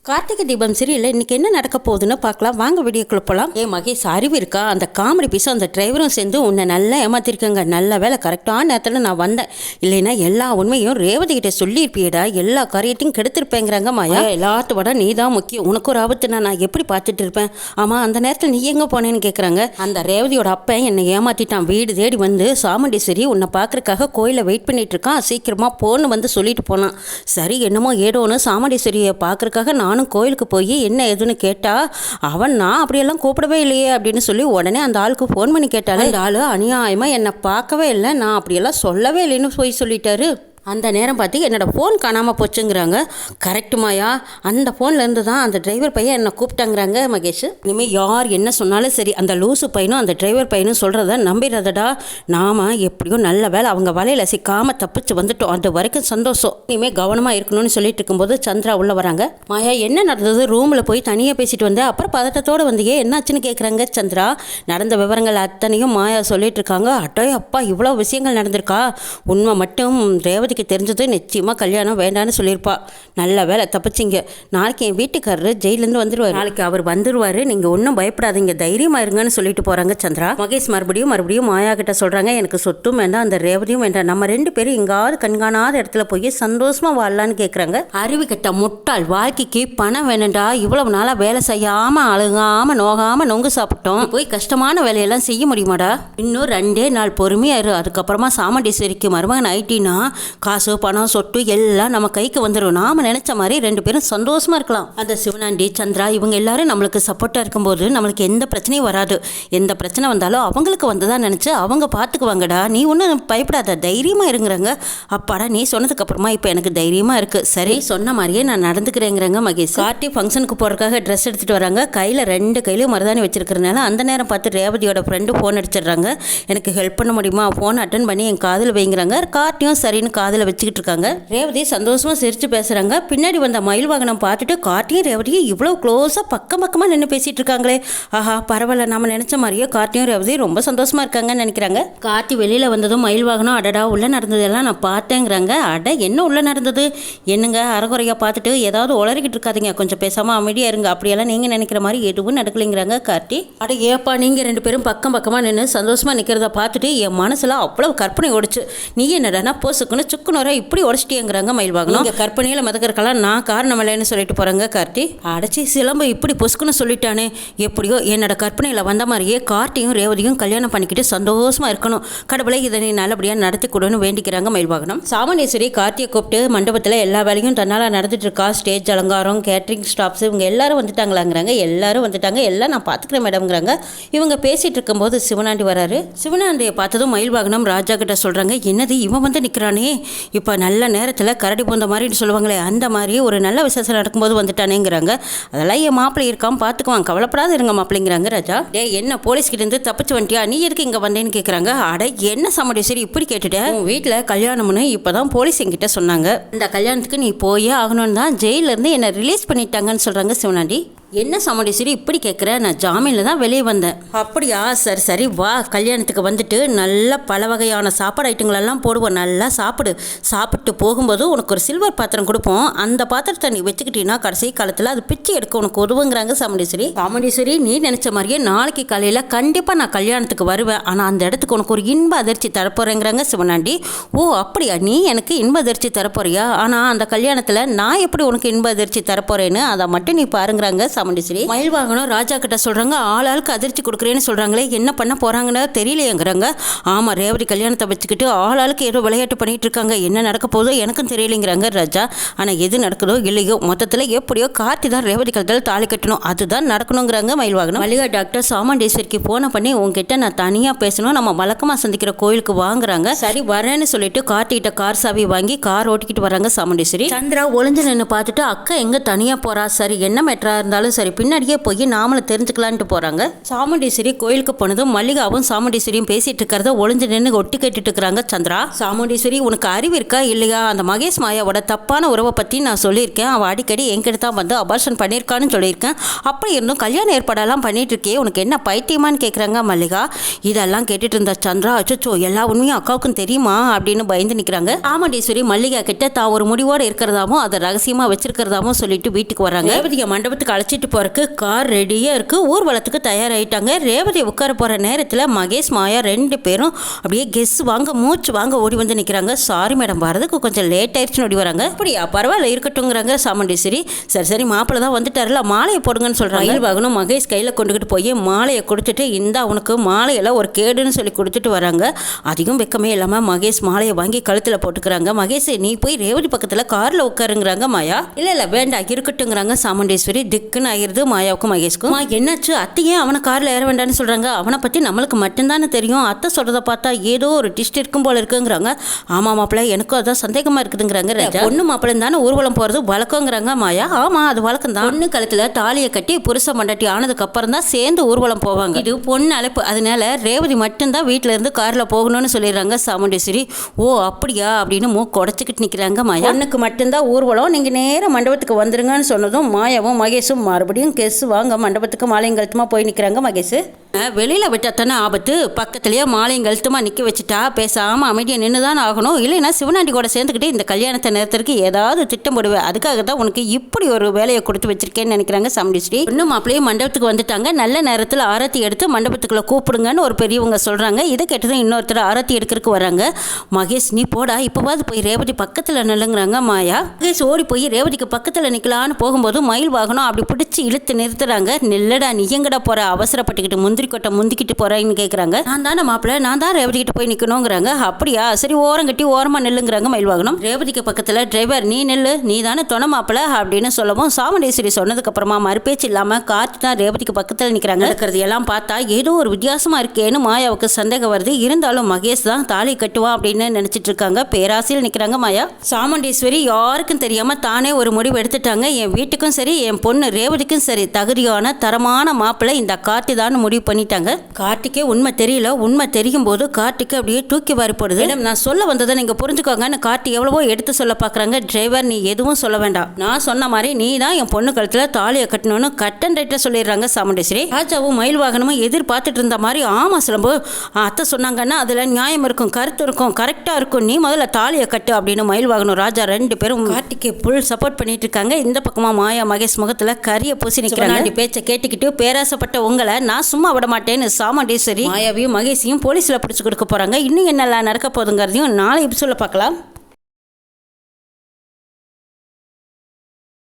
கார்த்திகை தீபம் சரியில்லை. இன்னைக்கு என்ன நடக்க போகுதுன்னு பார்க்கலாம் வாங்க, வீடியோக்குள்ள போகலாம். மகேஷ் அறிவு இருக்கா? அந்த காமெடி பீஸும் அந்த டிரைவரும் சேர்ந்து உன்னை நல்லா ஏமாத்திருக்கங்க. நல்ல வேலை கரெக்டான நேரத்தில் நான் வந்தேன். இல்லைன்னா எல்லா உண்மையும் ரேவதி கிட்ட சொல்லியிருப்பியடா, எல்லா காரியத்தையும் கெடுத்திருப்பேங்கிறாங்க. மாயா, எல்லாத்து விட நீ தான் முக்கியம். உனக்கு ஒரு ஆபத்து நான் எப்படி பார்த்துட்டு இருப்பேன்? ஆமாம், அந்த நேரத்தில் நீ எங்கே போனேன்னு கேட்குறாங்க. அந்த ரேவதியோட அப்பன் என்னை ஏமாத்திட்டான். வீடு தேடி வந்து சாமுண்டீஸ்வரி உன்னை பார்க்கறக்காக கோயிலை வெயிட் பண்ணிட்டு இருக்கான், சீக்கிரமாக போன்னு வந்து சொல்லிட்டு போனான். சரி, என்னமோ ஏடோன்னு சாமுண்டீஸ்வரியை பார்க்கறக்காக நானும் கோயிலுக்கு போய் என்ன எதுன்னு கேட்டா, அவன் நான் அப்படியெல்லாம் கூப்பிடவே இல்லையே அப்படின்னு சொல்லி உடனே அந்த ஆளுக்கு ஃபோன் பண்ணி கேட்டாலே, அந்த ஆளு அநியாயமா என்னை பார்க்கவே இல்லை, நான் அப்படியெல்லாம் சொல்லவே இல்லைன்னு போய் சொல்லிட்டாரு. அந்த நேரம் பார்த்து என்னோடய ஃபோன் காணாமல் போச்சுங்கிறாங்க. கரெக்டு மாயா, அந்த ஃபோன்லேருந்து தான் அந்த டிரைவர் பையன் என்னை கூப்பிட்டாங்கிறாங்க மகேஷ். இனிமேல் யார் என்ன சொன்னாலும் சரி, அந்த லூசு பையனும் அந்த டிரைவர் பையனும் சொல்கிறத நம்பிடுறதடா. நாம் எப்படியோ நல்ல வேலை அவங்க வலையில் சிக்காமல் தப்பிச்சு வந்துட்டோம், அது வரைக்கும் சந்தோஷம். இனிமேல் கவனமாக இருக்கணும்னு சொல்லிட்டு இருக்கும்போது சந்திரா உள்ளே வராங்க. மாயா, என்ன நடந்தது? ரூமில் போய் தனியாக பேசிட்டு வந்தேன், அப்புறம் பதட்டத்தோடு வந்தியே, என்னாச்சுன்னு கேட்குறாங்க சந்திரா. நடந்த விவரங்கள் அத்தனையும் மாயா சொல்லிட்டு இருக்காங்க. அட்டோ அப்பா, இவ்வளோ விஷயங்கள் நடந்திருக்கா? உண்மை மட்டும் ரேவதி தெரிஞ்சது நிச்சயமாக கல்யாணம் வேண்டான்னு சொல்லியிருப்பா. நல்ல வேலை தப்பிச்சிங்க. நாளைக்கு என் வீட்டுக்காரரு ஜெயிலேருந்து வந்துடுவார். நாளைக்கு அவர் வந்துடுவார், நீங்கள் ஒன்றும் பயப்படாதீங்க, தைரியமாக இருங்கன்னு சொல்லிட்டு போகிறாங்க சந்திரா. மகேஷ் மறுபடியும் மாயா கிட்ட சொல்கிறாங்க, எனக்கு சொத்தும் வேண்டாம், அந்த ரேவதியும் வேண்டாம், நம்ம ரெண்டு பேரும் எங்காவது கண்காணாத இடத்துல போய் சந்தோஷமாக வாழலான்னு கேட்குறாங்க. அறிவு கெட்ட முட்டாள், வாழ்க்கைக்கு பணம் வேணுண்டா. இவ்வளவு நாளாக வேலை செய்யாமல் அழுகாமல் நோகாமல் நொங்கு சாப்பிட்டோம், போய் கஷ்டமான வேலையெல்லாம் செய்ய முடியுமாடா? இன்னும் 2 நாள் பொறுமையாக இரு, அதுக்கப்புறமா சாமுண்டீஸ்வரிக்கு மருமகன் ஆயிட்டினா காசு பணம் சொத்து எல்லாம் நம்ம கைக்கு வந்துடும். நாம நினைச்ச மாதிரி 2 பேரும் சந்தோஷமா இருக்கலாம். அந்த சிவனாண்டி சந்திரா இவங்க எல்லாரும் நம்மளுக்கு சப்போர்ட்டா இருக்கும்போது நம்மளுக்கு எந்த பிரச்சனையும் வராது. எந்த பிரச்சனை வந்தாலும் அவங்களுக்கு வந்ததா நினைச்சு அவங்க பார்த்துக்குவாங்கடா. நீ ஒன்றும் பயப்படாத, தைரியமா இருங்கிறாங்க. அப்பாடா, நீ சொன்னதுக்கு அப்புறமா இப்போ எனக்கு தைரியமா இருக்கு. சரி, சொன்ன மாதிரியே நான் நடந்துக்கிறேங்கிறாங்க மகேஷ். கார்த்தி ஃபங்க்ஷனுக்கு போறதுக்காக ட்ரெஸ் எடுத்துட்டு வராங்க. கையில் 2 கையிலும் மருதாணி வச்சிருக்கிறதுனால அந்த நேரம் பார்த்து ரேவதியோட ஃப்ரெண்டு ஃபோன் அடிச்சிடுறாங்க. எனக்கு ஹெல்ப் பண்ண முடியுமா? ஃபோன் அட்டன் பண்ணி என் காதில் வைங்கிறாங்க. கார்த்தியும் சரின்னு காதில் வச்சுக்கிட்டு இருக்காங்க. ரேவதி சந்தோஷமா சிரிச்சு பேசுறாங்க. பின்னாடி வந்த மயில் வாகனம் பார்த்துட்டு கார்த்தியும் ரேவதியும் இவ்வளவு க்ளோஸா பக்கமா நின்று பேசிட்டு இருக்காங்களே. ஆஹா, பரவாயில்ல, நம்ம நினைச்ச மாதிரியே கார்த்தியும் ரேவதி ரொம்ப சந்தோஷமா இருக்காங்கன்னு நினைக்கிறாங்க. கார்த்தி வெளியில வந்ததும் மயில் வாகனம், அடடா உள்ள நடந்ததெல்லாம் நான் பார்த்தேங்கிறாங்க. அட, என்ன உள்ள நடந்தது? என்னங்க அறகுறையா பார்த்துட்டு ஏதாவது உளறிக்கிட்டு இருக்காதீங்க, கொஞ்சம் பேசாம அமைதியா இருங்க, அப்படியெல்லாம் நீங்க நினைக்கிற மாதிரி எதுவும் நடக்கலைங்கிறாங்க கார்த்தி. அட ஏப்பா, நீங்க 2 பேரும் பக்கமா நின்று சந்தோஷமா நிக்கிறத பார்த்துட்டு என் மனசுல அவ்வளவு கற்பனை ஓடிச்சு. நீ என்னடா போசுக்குன்னு சுக்குனோர இப்படி உடச்சிட்டேங்கிறாங்க மயில் வாகனம். இங்க கற்பனையில மதக்கறக்கெல்லாம் நான் காரணம் இல்லைன்னு சொல்லிட்டு போறாங்க கார்த்தி. அடைச்சி சிலம்பு இப்படி பொசுக்குன்னு சொல்லிட்டானே. எப்படியோ என்னோட கற்பனையில வந்த மாதிரியே கார்த்தியும் ரேவதியும் கல்யாணம் பண்ணிக்கிட்டு சந்தோஷமா இருக்கணும். கடவுளை இதை நீ நல்லபடியா நடத்தி கொடுன்னு வேண்டிக்கிறாங்க மயில் வாகனம். சாமுண்டீஸ்வரி கார்த்தியை கூப்பிட்டு மண்டபத்தில் எல்லா வேலையும் தன்னால நடந்துட்டு இருக்கா. ஸ்டேஜ் அலங்காரம், கேட்டரிங் ஸ்டாப்ஸ் இவங்க எல்லாரும் வந்துட்டாங்களாங்கிறாங்க. எல்லாரும் வந்துட்டாங்க, எல்லாம் நான் பார்த்துக்கிறேன் மேடம்ங்கிறாங்க. இவங்க பேசிட்டு இருக்கும்போது சிவனாண்டி வராரு. சிவனாண்டியை பார்த்ததும் மயில் வாகனம் ராஜா கிட்ட சொல்றாங்க, என்னது இவன் வந்து நிற்கிறானே, இப்போ நல்ல நேரத்தில் கரடி பூந்த மாதிரின்னு சொல்லுவாங்களே, அந்த மாதிரி ஒரு நல்ல விசேஷம் நடக்கும்போது வந்துட்டானேங்கிறாங்க. அதெல்லாம் என் மாப்பிள்ளை இருக்காம பார்த்துக்குவான், கவலைப்படாத இருங்க மாப்பிள்ளைங்கிறாங்க ராஜா. டே, என்ன போலீஸ்கிட்ட இருந்து தப்பிச்சு வந்துட்டியா? நீ எதுக்கு இங்கே வந்தேன்னு கேட்குறாங்க. அட என்ன சாமுண்டீஸ்வரி இப்படி கேட்டுட்டேன்? உன் வீட்டில் கல்யாணம்னு இப்போ தான் போலீஸ் என்கிட்ட சொன்னாங்க. இந்த கல்யாணத்துக்கு நீ போயே ஆகணும்னு தான் ஜெயிலேருந்து என்னை ரிலீஸ் பண்ணிட்டாங்கன்னு சொல்கிறாங்க சிவனாண்டி. என்ன சாமுண்டீஸ்வரி இப்படி கேட்குற? நான் ஜாமீனில் தான் வெளியே வந்தேன். அப்படியா, சரி சரி வா, கல்யாணத்துக்கு வந்துட்டு நல்ல பல வகையான சாப்பாடு ஐட்டங்களெல்லாம் போடுவோம், நல்லா சாப்பிட்டு போகும்போது உனக்கு ஒரு சில்வர் பாத்திரம் கொடுப்போம், அந்த பாத்திரத்தை நீ வச்சுக்கிட்டீங்கன்னா கடைசி காலத்தில் அது பிச்சு எடுக்க உனக்கு உதவுங்கிறாங்க சாமுண்டீஸ்வரி. சாமுண்டீஸ்வரி, நீ நினச்ச மாதிரியே நாளைக்கு காலையில் கண்டிப்பாக நான் கல்யாணத்துக்கு வருவேன், ஆனால் அந்த இடத்துக்கு உனக்கு ஒரு இன்ப அதிர்ச்சி தரப்போறேங்கிறாங்க சிவனாண்டி. ஓ அப்படியா, நீ எனக்கு இன்ப அதிர்ச்சி தரப்போறியா? ஆனால் அந்த கல்யாணத்தில் நான் எப்படி உனக்கு இன்ப அதிர்ச்சி தரப்போறேன்னு அதை மட்டும் நீ பாருங்கிறாங்க சாமுண்டீஸ்வரி. மயில் வாகனம் ராஜா கிட்ட சொல்றாங்க, ஆளுக்கு அதிர்ச்சி கொடுக்குறேன்னு சொல்றாங்களே, என்ன பண்ண போறாங்கன்னு தெரியலையேங்கிறாங்க. ஆமா, ரேவதி கல்யாணத்தை வச்சுக்கிட்டு ஆளுக்கு ஏதோ விளையாட்டு பண்ணிட்டு இருக்காங்க, என்ன நடக்க போதோ எனக்கும் தெரியலைங்கிறாங்க ராஜா. ஆனா எது நடக்குதோ இல்லையோ மொத்தத்தில் எப்படியோ கார்த்தி தான் ரேவதி கழுத்தில் தாலி கட்டணும், அதுதான் நடக்கணுங்கிறாங்க மயில் வாகனம். மல்லிகா டாக்டர் சாமுண்டீஸ்வரிக்கு போன பண்ணி உங்ககிட்ட நான் தனியா பேசணும், நம்ம வழக்கமா சந்திக்கிற கோயிலுக்கு வாங்குறாங்க. சரி வரேன்னு சொல்லிட்டு கார்த்திகிட்ட கார் சாவி வாங்கி கார் ஓட்டிக்கிட்டு வராங்க சாமுண்டீஸ்வரி. சந்திரா ஒளிஞ்சு நின்று பார்த்துட்டு, அக்கா எங்க தனியா போறா? சரி என்ன மேட்டரா இருந்தாலும் இருந்தாலும் சரி பின்னாடியே போய் நாமளும் தெரிஞ்சுக்கலான்ட்டு போறாங்க. சாமுண்டீஸ்வரி கோயிலுக்கு போனதும் மல்லிகாவும் சாமுண்டீஸ்வரியும் பேசிட்டு இருக்கிறத ஒளிஞ்சு நின்று ஒட்டி கேட்டுட்டு இருக்கிறாங்க சந்திரா. சாமுண்டீஸ்வரி, உனக்கு அறிவு இருக்கா இல்லையா? அந்த மகேஷ் மாயாவோட தப்பான உறவை பத்தி நான் சொல்லியிருக்கேன். அவள் அடிக்கடி என்கிட்ட தான் வந்து அபார்ஷன் பண்ணியிருக்கான்னு சொல்லியிருக்கேன். அப்படி இருந்தும் கல்யாண ஏற்பாடெல்லாம் பண்ணிட்டு இருக்கே, உனக்கு என்ன பைத்தியமான்னு கேட்குறாங்க மல்லிகா. இதெல்லாம் கேட்டுட்டு இருந்த சந்திரா, அச்சோ எல்லா உண்மையும் அக்காவுக்கும் தெரியுமா அப்படின்னு பயந்து நிற்கிறாங்க. சாமுண்டீஸ்வரி மல்லிகா கிட்ட தான் ஒரு முடிவோடு இருக்கிறதாவும் அதை ரகசியமா வச்சிருக்கிறதாவும் சொல்லிட்டு வீட்டுக்கு வராங்க. ரேவதியை மண்டபத்துக்கு அழைச்சிட்டு போறதுக்கு கார் ரெடியா இருக்கு. ஊர்வலத்துக்கு தயாராயிட்டாங்க. ரேவதி உட்கார போற நேரத்தில் மகேஷ் மாயா 2 பேரும் அப்படியே கெஸ் வாங்க மூச்சு வாங்க ஓடி வந்து நிற்கிறாங்க. சாரி மேடம், வரதுக்கு கொஞ்சம் லேட் ஆயிடுச்சுன்னு ஓடி வராங்க. அப்படியா, பரவாயில்ல இருக்கட்டும்ங்கிறாங்க சாமுண்டீஸ்வரி. சரி மாப்பிள்ள தான் வந்துட்டாருல, மாலையை போடுங்கன்னு சொல்றாங்க. மயில் வாகனம் மகேஷ் கையில கொண்டுகிட்டு போய் மாலையை கொடுத்துட்டு, இந்த அவனுக்கு மாலையெல்லாம் ஒரு கேடுன்னு சொல்லி கொடுத்துட்டு வராங்க. அதிகம் வெக்கமே இல்லாம மகேஷ் மாலையை வாங்கி கழுத்துல போட்டுக்கிறாங்க. மகேஷ், நீ போய் ரேவதி பக்கத்துல கார்ல உட்காருங்கிறாங்க மாயா. இல்ல வேண்டாம் இருக்கட்டுங்கிறாங்க சாமுண்டீஸ்வரி. திக்குன்னு ஆகிருது மாயாவுக்கும் மகேஷ்க்கும். என்னாச்சு, அத்தையே அவனை கார்ல ஏற வேண்டாம்னு சொல்றாங்க? அவனை பத்தி நம்மளுக்கு மட்டும்தானே தெரியும். அத்தை சொல்றத பார்த்தா ஏதோ ஒரு டிஸ்ட் இருக்கும் போல இருக்குங்கிறாங்க. ஆமா மாப்பிள்ள, எனக்கும் அதான் சந்தேகமா இருக்குதுங்கிறாங்க ராஜா. பொண்ணு மாப்பிள்ள தானே ஊர்வலம் போறது வழக்கங்கிறாங்க மாயா. ஆமா, அது வழக்கம் தான். பொண்ணு கழுத்துல தாலியை கட்டி புருஷ மண்டாட்டி ஆனதுக்கு அப்புறம் தான் சேர்ந்து ஊர்வலம் போவாங்க. இது பொண்ணு அழைப்பு, அதனால ரேவதி மட்டும்தான் வீட்டுல இருந்து கார்ல போகணும்னு சொல்லிடுறாங்க சாமுண்டீஸ்வரி. ஓ அப்படியா அப்படின்னு மூக்கு உடச்சிக்கிட்டு நிக்கிறாங்க மாயா. பொண்ணுக்கு மட்டும்தான் ஊர்வலம், நீங்க நேரம் மண்டபத்துக்கு வந்துருங்கன்னு சொன்னதும் மாயாவும் மகேஷும் மறுபடியும் கெஸ் வாங்க மண்டபத்துக்கு மாலையும் கழுத்துமா போய் நிக்கிறாங்க. மகேஷ், வெளியில விட்டா தானே ஆபத்து, பக்கத்துலயே மாலையும் கழுத்துமா நிக்க வச்சுட்டா பேசாம அமைதியா நின்றுதான் ஆகணும். இல்லைன்னா சிவனாண்டி கூட சேர்ந்துக்கிட்டு இந்த கல்யாணத்தை நேரத்திற்கு ஏதாவது திட்டம் போடுவேன். அதுக்காக தான் உனக்கு இப்படி ஒரு வேலையை கொடுத்து வச்சிருக்கேன்னு நினைக்கிறாங்க சாமுண்டீஸ்வரி. இன்னும் மாப்பிள்ளையே மண்டபத்துக்கு வந்துட்டாங்க. நல்ல நேரத்தில் ஆரத்தி எடுத்து மண்டபத்துக்குள்ள கூப்பிடுங்கன்னு ஒரு பெரியவங்க சொல்றாங்க. இதை கேட்டதும் இன்னொருத்தர் ஆரத்தி எடுக்கிறதுக்கு வராங்க. மகேஷ், நீ போடா, இப்போவாது போய் ரேவதி பக்கத்துல நில்லுங்கிறாங்க மாயா. மகேஷ் ஓடி போய் ரேவதிக்கு பக்கத்துல நிக்கலான்னு போகும்போது மயில் வாகனம் அப்படி பிடிச்சி இழுத்து நிறுத்துறாங்க. நில்லடா, நீ எங்கடா போற, அவசரப்பட்டுக்கிட்டு முந்திரி கொட்டை முந்திக்கிட்டு போறேன்னு கேட்குறாங்க. நான் தானே மாப்பிள்ள, நான் தான் ரேவதி கிட்ட போய் நிக்கணுங்கிறாங்க. அப்படியா, சரி ஓரம் கட்டி ஓரமா நில்லுங்கிறாங்க மயில் வாகனம். ரேவதிக்கு பக்கத்துல டிரைவர் நீ நில்லு, நீ தானே துணை மாப்பிள்ள அப்படின்னு சொல்லவும் சாமுண்டீஸ்வரி சொன்னதுக்கு அப்புறமா மறுபேச்சு இல்லாம கார்த்தி தான் ரேவதிக்கு பக்கத்துல நிக்கிறாங்க. நடக்கிறது எல்லாம் பார்த்தா ஏதோ ஒரு வித்தியாசமா இருக்கேன்னு மாயாவுக்கு சந்தேகம் வருது. இருந்தாலும் மகேஷ் தான் தாலி கட்டுவான் அப்படின்னு நினைச்சிட்டு இருக்காங்க. பேராசையில் நிக்கிறாங்க மாயா. சாமுண்டீஸ்வரி யாருக்கும் தெரியாம தானே ஒரு முடிவு எடுத்துட்டாங்க. என் வீட்டுக்கும் சரி என் பொண்ணு ரேவதிக்கும் சரி தகுதியான தரமான மாப்பிள்ளை இந்த கார்த்தி தான் முடிவு பண்ணிட்டாங்க. கார்த்திக்கே உண்மை தெரியல. உண்மை தெரியும் போது கார்த்திக்கு அப்படியே தூக்கி வாரி போடுது. நான் சொல்ல வந்ததை நீங்க புரிஞ்சுக்கோங்கன்னு கார்த்தி எவ்வளவோ எடுத்து சொல்ல பாக்குறாங்க. டிரைவர், நீ எதுவும் சொல்ல வேண்டாம், நான் சொன்ன மாதிரி நீ தான் என் பொண்ணு கழுத்துல தாலியை கட்டணும்னு கட் அண்ட் ரைட்டா சொல்லிடுறாங்க சாமுண்டீஸ்வரி. ராஜாவும் மயில் வாகனமும் எதிர்பார்த்துட்டு இருந்த மாதிரி ஆமா சிலம்பு, அத்தை சொன்னாங்கன்னா அதுல நியாயம் இருக்கும், கருத்து இருக்கும், கரெக்டா இருக்கும், நீ முதல்ல தாலியை கட்டு அப்படின்னு மயில் வாகனம் ராஜா 2 பேரும் கார்த்திக்கு புல் சப்போர்ட் பண்ணிட்டு இருக்காங்க. இந்த பக்கமா மாயா மகேஷ் முகத்துல கரிய பூசி நிக்கிறாங்க. பேச்சை கேட்டுக்கிட்டு பேராசப்பட்ட உங்களை நான் சும்மா விட மாட்டேன்னு சாமுண்டீஸ்வரி மாயாவையும் மகேஷையும் போலீஸ்ல பிடிச்சு கொடுக்க போறாங்க. இன்னும் என்னெல்லாம் நடக்க போகுதுங்கிறதையும் நாளை எபிசோட்ல பார்க்கலாம்.